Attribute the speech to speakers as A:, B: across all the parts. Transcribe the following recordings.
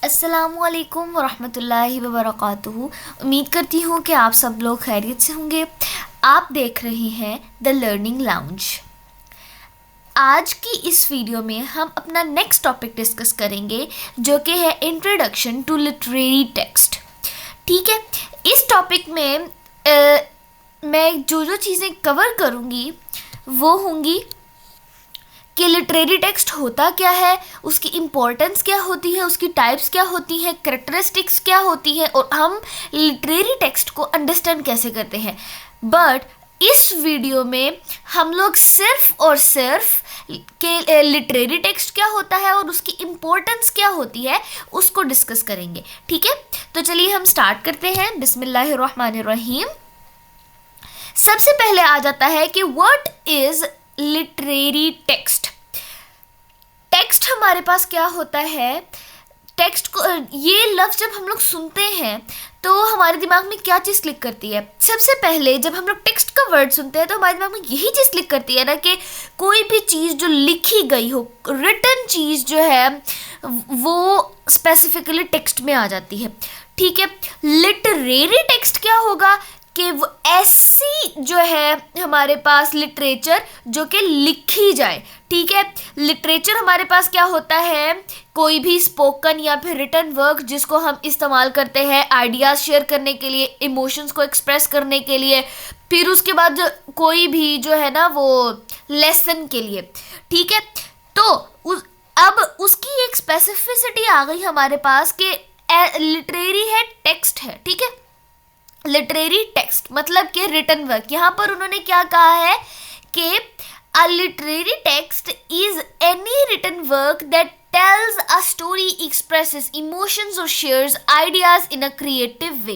A: अस्सलामुअलैकुम वरहमतुल्लाहि वबरकातुहू। उम्मीद करती हूँ कि आप सब लोग खैरियत से होंगे। आप देख रहे हैं द लर्निंग लाउंज। आज की इस वीडियो में हम अपना नेक्स्ट टॉपिक डिस्कस करेंगे जो कि है इंट्रोडक्शन टू लिटरेरी टेक्स्ट। ठीक है, इस टॉपिक में मैं जो चीज़ें कवर करूँगी वो होंगी कि लिटरेरी टेक्स्ट होता क्या है, उसकी इम्पोर्टेंस क्या होती है, उसकी टाइप्स क्या होती हैं, करेक्टरिस्टिक्स क्या होती हैं और हम लिटरेरी टेक्स्ट को अंडरस्टैंड कैसे करते हैं। बट इस वीडियो में हम लोग सिर्फ और सिर्फ के लिटरेरी टेक्स्ट क्या होता है और उसकी इम्पोर्टेंस क्या होती है उसको डिस्कस करेंगे। ठीक है, तो चलिए हम स्टार्ट करते हैं। बिस्मिल्लाहिर्रहमानिर्रहीम। सबसे पहले आ जाता है कि what is literary text. Text हमारे पास क्या होता है, टेक्स्ट को ये लफ्ज़ जब हम लोग सुनते हैं तो हमारे दिमाग में क्या चीज़ क्लिक करती है। सबसे पहले जब हम लोग टेक्स्ट का वर्ड सुनते हैं तो हमारे दिमाग में यही चीज़ क्लिक करती है ना कि कोई भी चीज़ जो लिखी गई हो, रिटन चीज़ जो है वो स्पेसिफिकली टेक्स्ट में आ जाती है। ठीक है, लिटरेरी टेक्स्ट क्या होगा कि वो ऐसी जो है हमारे पास लिटरेचर जो कि लिखी जाए। ठीक है, लिटरेचर हमारे पास क्या होता है, कोई भी स्पोकन या फिर रिटन वर्क जिसको हम इस्तेमाल करते हैं आइडियाज़ शेयर करने के लिए, इमोशंस को एक्सप्रेस करने के लिए, फिर उसके बाद कोई भी जो है ना वो लेसन के लिए। ठीक है, तो अब उसकी एक स्पेसिफिसिटी आ गई हमारे पास कि लिटरेरी है, टेक्स्ट है। ठीक है, लिटरेरी टेक्स्ट मतलब कि रिटन वर्क। यहाँ पर उन्होंने क्या कहा है कि a literary text is any written work that tells a story, expresses emotions और shares ideas in a creative way.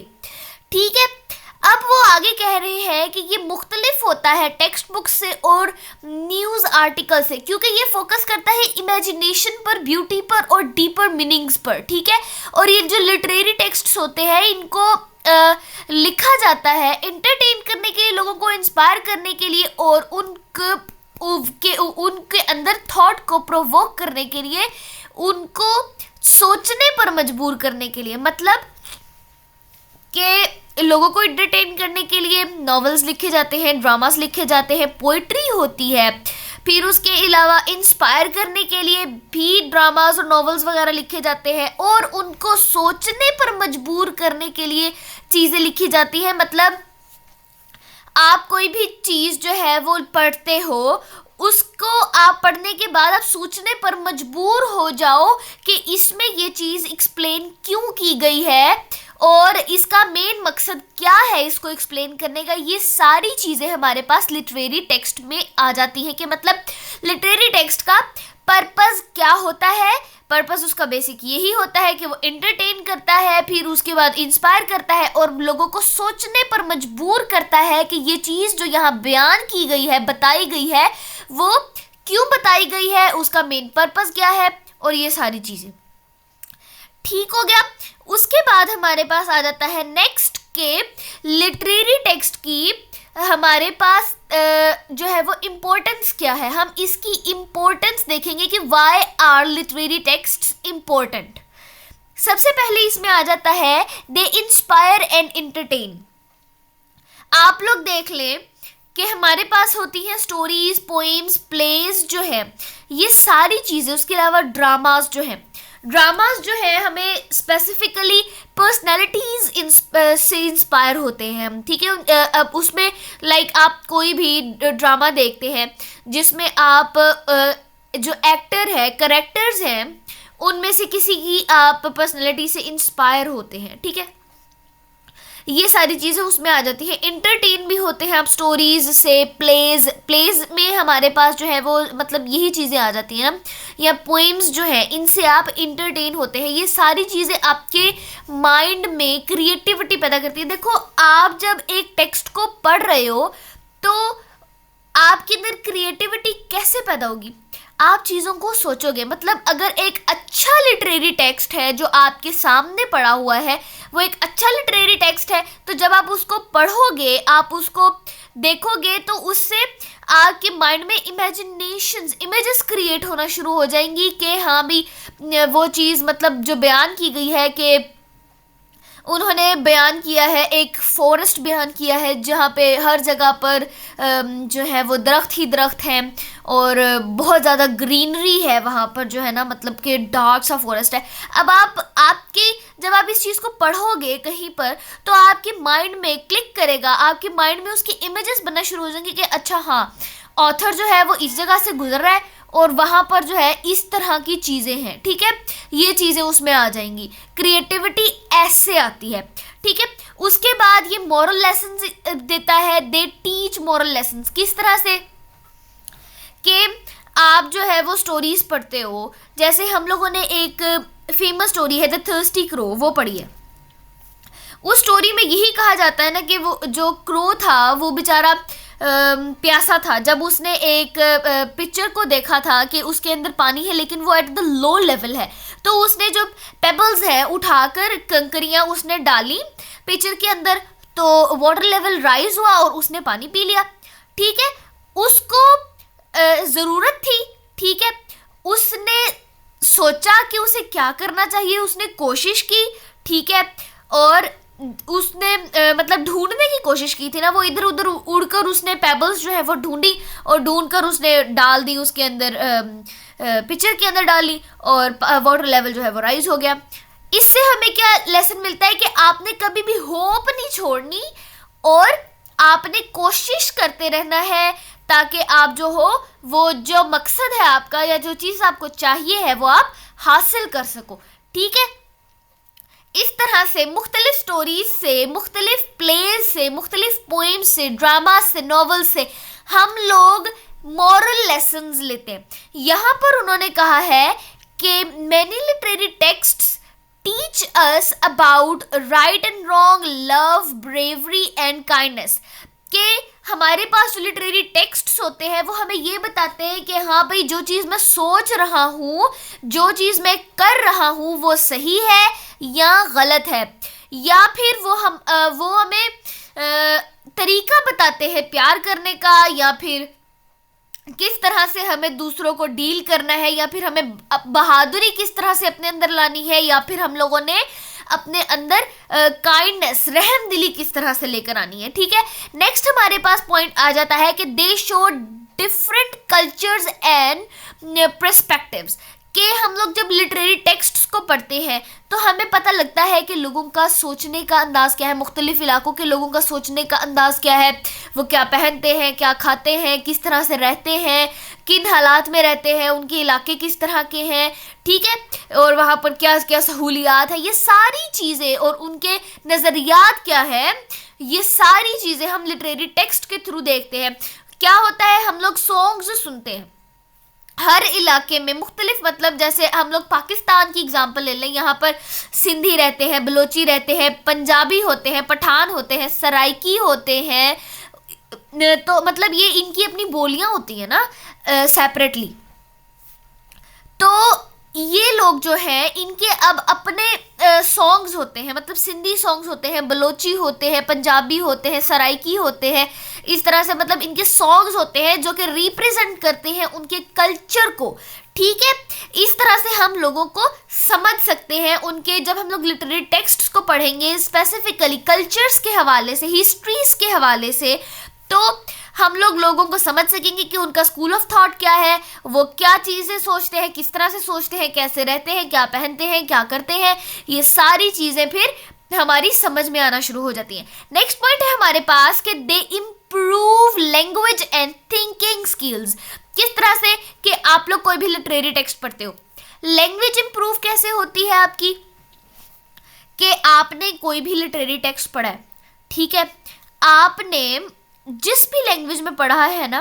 A: ठीक है, अब वो आगे कह रहे हैं कि ये मुख्तलिफ होता है टेक्स्ट बुक से और न्यूज़ आर्टिकल से, क्योंकि ये फोकस करता है इमेजिनेशन पर, ब्यूटी पर और डीपर मीनिंग्स पर। ठीक है, और ये जो लिटरेरी टेक्स्ट्स होते हैं इनको लिखा जाता है एंटरटेन करने के लिए, लोगों को इंस्पायर करने के लिए और उनके अंदर थॉट को प्रोवोक करने के लिए, उनको सोचने पर मजबूर करने के लिए। मतलब कि लोगों को एंटरटेन करने के लिए नॉवेल्स लिखे जाते हैं, ड्रामास लिखे जाते हैं, पोइट्री होती है, फिर उसके अलावा इंस्पायर करने के लिए भी ड्रामास और नॉवेल्स वगैरह लिखे जाते हैं और उनको सोचने पर मजबूर करने के लिए चीज़ें लिखी जाती हैं। मतलब आप कोई भी चीज़ जो है वो पढ़ते हो, उसको आप पढ़ने के बाद आप सोचने पर मजबूर हो जाओ कि इसमें ये चीज़ एक्सप्लेन क्यों की गई है और इसका मेन मकसद क्या है इसको एक्सप्लेन करने का। ये सारी चीज़ें हमारे पास लिटरेरी टेक्स्ट में आ जाती हैं कि मतलब लिटरेरी टेक्स्ट का पर्पस क्या होता है। पर्पस उसका बेसिक यही होता है कि वो एंटरटेन करता है, फिर उसके बाद इंस्पायर करता है और लोगों को सोचने पर मजबूर करता है कि ये चीज़ जो यहाँ बयान की गई है, बताई गई है, वो क्यों बताई गई है, उसका मेन पर्पस क्या है और ये सारी चीज़ें। ठीक हो गया। उसके बाद हमारे पास आ जाता है नेक्स्ट के लिटरेरी टेक्स्ट की हमारे पास जो है वो इम्पोर्टेंस क्या है। हम इसकी इम्पोर्टेंस देखेंगे कि why are literary text important. सबसे पहले इसमें आ जाता है दे इंस्पायर एंड एंटरटेन। आप लोग देख लें कि हमारे पास होती हैं स्टोरीज, पोएम्स, प्लेज जो है, ये सारी चीज़ें। उसके अलावा ड्रामास जो हैं, ड्रामास जो है हमें स्पेसिफिकली पर्सनैलिटीज़ से इंस्पायर होते हैं। ठीक है, अब उसमें लाइक आप कोई भी ड्रामा देखते हैं जिसमें आप जो एक्टर है, करेक्टर्स हैं, उनमें से किसी की आप पर्सनैलिटी से इंस्पायर होते हैं। ठीक है, ये सारी चीज़ें उसमें आ जाती हैं। इंटरटेन भी होते हैं आप स्टोरीज से, प्लेज में हमारे पास जो है वो मतलब यही चीज़ें आ जाती हैं ना, या पोएम्स जो है इनसे आप इंटरटेन होते हैं। ये सारी चीज़ें आपके माइंड में क्रिएटिविटी पैदा करती है। देखो, आप जब एक टेक्स्ट को पढ़ रहे हो तो आपके अंदर क्रिएटिविटी कैसे पैदा होगी। आप चीज़ों को सोचोगे। मतलब अगर एक अच्छा लिटरेरी टेक्स्ट है जो आपके सामने पड़ा हुआ है, वो एक अच्छा लिटरेरी टेक्स्ट है, तो जब आप उसको पढ़ोगे, आप उसको देखोगे, तो उससे आपके माइंड में इमेजिनेशंस, इमेजेस क्रिएट होना शुरू हो जाएंगी कि हाँ भी वो चीज़ मतलब जो बयान की गई है, कि उन्होंने बयान किया है, एक फॉरेस्ट बयान किया है जहाँ पे हर जगह पर जो है वो दरख्त ही दरख्त हैं और बहुत ज़्यादा ग्रीनरी है वहाँ पर, जो है ना, मतलब कि डार्क सा फॉरेस्ट है। अब आपकी जब आप इस चीज़ को पढ़ोगे कहीं पर, तो आपके माइंड में क्लिक करेगा, आपके माइंड में उसकी इमेजेस बनना शुरू हो जाएंगी कि अच्छा हाँ, ऑथर जो है वो इस जगह से गुजर रहा है और वहाँ पर जो है इस तरह की चीज़ें हैं, ठीक है, ये चीज़ें उसमें आ जाएंगी। क्रिएटिविटी ऐसे आती है, ठीक है। उसके बाद ये मॉरल लेसन देता है, दे टीच मॉरल लेसन। किस तरह से कि आप जो है वो स्टोरीज पढ़ते हो, जैसे हम लोगों ने एक फेमस स्टोरी है द थर्स्टी क्रो, वो पढ़ी है। उस स्टोरी में यही कहा जाता है ना कि वो जो क्रो था वो बेचारा प्यासा था। जब उसने एक पिक्चर को देखा था कि उसके अंदर पानी है लेकिन वो एट द लो लेवल है, तो उसने जो पेबल्स है उठाकर, कंकरियां उसने डाली पिक्चर के अंदर, तो वाटर लेवल राइज हुआ और उसने पानी पी लिया, ठीक है। उसको ज़रूरत थी, ठीक है, उसने सोचा कि उसे क्या करना चाहिए, उसने कोशिश की, ठीक है, और उसने मतलब ढूंढने की कोशिश की थी ना, वो इधर उधर उड़कर उसने पेबल्स जो है वो ढूंढी और ढूंढकर उसने डाल दी उसके अंदर, पिक्चर के अंदर डाली और वाटर लेवल जो है वो राइज हो गया। इससे हमें क्या लेसन मिलता है कि आपने कभी भी होप नहीं छोड़नी और आपने कोशिश करते रहना है, ताकि आप जो हो वो जो मकसद है आपका या जो चीज़ आपको चाहिए है वो आप हासिल कर सको, ठीक है। इस तरह से मुख्तलिफ स्टोरीज से, मुख्तलिफ प्लेज से, मुख्तलिफ पोइम्स से, ड्रामा से, नॉवल से हम लोग मॉरल लेसन्स लेते हैं। यहाँ पर उन्होंने कहा है कि many literary texts teach us about right and wrong, love, bravery and kindness. कि हमारे पास जो लिटरेरी टेक्स्ट्स होते हैं वो हमें ये बताते हैं कि हाँ भाई, जो चीज़ मैं सोच रहा हूँ, जो चीज़ मैं कर रहा हूँ वो सही है या गलत है, या फिर वो हमें तरीका बताते हैं प्यार करने का, या फिर किस तरह से हमें दूसरों को डील करना है, या फिर हमें बहादुरी किस तरह से अपने अंदर लानी है, या फिर हम लोगों ने अपने अंदर काइंडनेस, रहम दिली किस तरह से लेकर आनी है, ठीक है। नेक्स्ट हमारे पास पॉइंट आ जाता है कि दे show different cultures and perspectives. कि हम लोग जब लिटरेरी टेक्स्ट्स को पढ़ते हैं तो हमें पता लगता है कि लोगों का सोचने का अंदाज़ क्या है, मुख्तलिफ इलाकों के लोगों का सोचने का अंदाज़ क्या है, वो क्या पहनते हैं, क्या खाते हैं, किस तरह से रहते हैं, किन हालात में रहते हैं, उनके इलाके किस तरह के हैं, ठीक है, और वहाँ पर क्या क्या सहूलियात है, ये सारी चीज़ें, और उनके नज़रियात क्या है, ये सारी चीज़ें हम लिटरेरी टेक्स्ट के थ्रू देखते हैं। क्या होता है, हम लोग सॉन्ग्स सुनते हैं हर इलाके में मुख्तलिफ, मतलब जैसे हम लोग पाकिस्तान की एग्जांपल ले लें, यहाँ पर सिंधी रहते हैं, बलोची रहते हैं, पंजाबी होते हैं, पठान होते हैं, सराइकी होते हैं, तो मतलब ये इनकी अपनी बोलियां होती हैं ना सेपरेटली। तो ये लोग जो हैं इनके अब अपने सॉन्ग्स होते हैं, मतलब सिंधी सॉन्ग्स होते हैं, बलोची होते हैं, पंजाबी होते हैं, सराइकी होते हैं, इस तरह से मतलब इनके सॉन्ग्स होते हैं जो कि रिप्रेजेंट करते हैं उनके कल्चर को, ठीक है। इस तरह से हम लोगों को समझ सकते हैं उनके, जब हम लोग लिटरेरी टेक्स्ट्स को पढ़ेंगे स्पेसिफिकली कल्चर्स के हवाले से, हिस्ट्रीज के हवाले से, तो हम लोग लोगों को समझ सकेंगे कि उनका स्कूल ऑफ थॉट क्या है, वो क्या चीज़ें सोचते हैं, किस तरह से सोचते हैं, कैसे रहते हैं, क्या पहनते हैं, क्या करते हैं, ये सारी चीज़ें फिर हमारी समझ में आना शुरू हो जाती हैं। नेक्स्ट पॉइंट है हमारे पास कि दे improve language and thinking skills. किस तरह से कि आप लोग कोई भी लिटरेरी टेक्स्ट पढ़ते हो, लैंग्वेज इम्प्रूव कैसे होती है आपकी, कि आपने कोई भी लिटरेरी टेक्स्ट पढ़ा है, ठीक है, आपने जिस भी लैंग्वेज में पढ़ा है ना,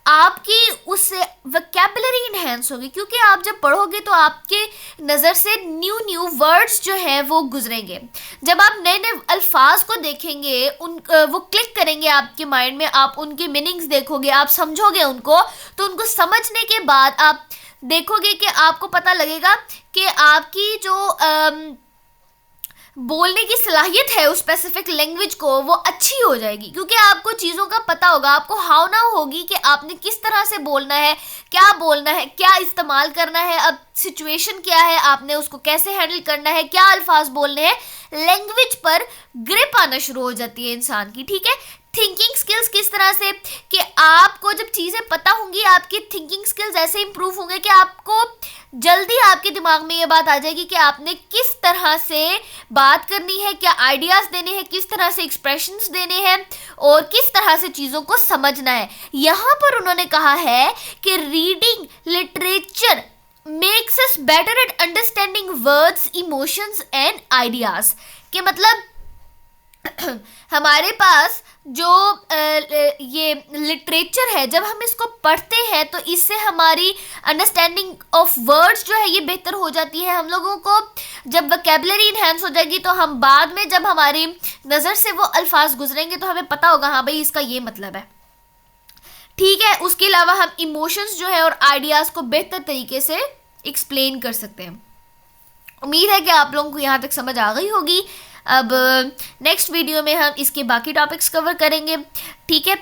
A: आपकी उससे वोकैबुलरी इन्हेंस होगी, क्योंकि आप जब पढ़ोगे तो आपके नज़र से न्यू न्यू वर्ड्स जो हैं वो गुजरेंगे। जब आप नए नए अल्फाज को देखेंगे, वो क्लिक करेंगे आपके माइंड में, आप उनके मीनिंग्स देखोगे, आप समझोगे उनको, तो उनको समझने के बाद आप देखोगे कि आपको पता लगेगा कि आपकी जो बोलने की सलाहियत है उस स्पेसिफिक लैंग्वेज को, वो अच्छी हो जाएगी, क्योंकि आपको चीज़ों का पता होगा, आपको हाव नाउ होगी कि आपने किस तरह से बोलना है, क्या बोलना है, क्या इस्तेमाल करना है, अब सिचुएशन क्या है, आपने उसको कैसे हैंडल करना है, क्या अल्फाज बोलने हैं। लैंग्वेज पर ग्रिप आना शुरू हो जाती है इंसान की, ठीक है। थिंकिंग स्किल्स किस तरह से, कि आपको जब चीज़ें पता होंगी, आपकी थिंकिंग स्किल्स ऐसे इंप्रूव होंगे कि आपको जल्दी आपके दिमाग में ये बात आ जाएगी कि आपने किस तरह से बात करनी है, क्या आइडियाज़ देने हैं, किस तरह से एक्सप्रेशंस देने हैं और किस तरह से चीज़ों को समझना है। यहाँ पर उन्होंने कहा है कि reading literature makes us better at understanding words, emotions and ideas. के मतलब हमारे पास जो ये लिटरेचर है, जब हम इसको पढ़ते हैं तो इससे हमारी अंडरस्टैंडिंग ऑफ वर्ड्स जो है ये बेहतर हो जाती है। हम लोगों को जब वोकैबुलरी इन्हेंस हो जाएगी तो हम बाद में जब हमारी नज़र से वो अल्फाज गुजरेंगे तो हमें पता होगा हाँ भाई इसका ये मतलब है, ठीक है। उसके अलावा हम इमोशंस जो है और आइडियाज़ को बेहतर तरीके से एक्सप्लेन कर सकते हैं। उम्मीद है कि आप लोगों को यहाँ तक समझ आ गई होगी। अब नेक्स्ट वीडियो में हम इसके बाकी टॉपिक्स कवर करेंगे, ठीक है।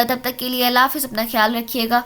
A: तब तक के लिए अल्लाह हाफ़िज़, अपना ख्याल रखिएगा।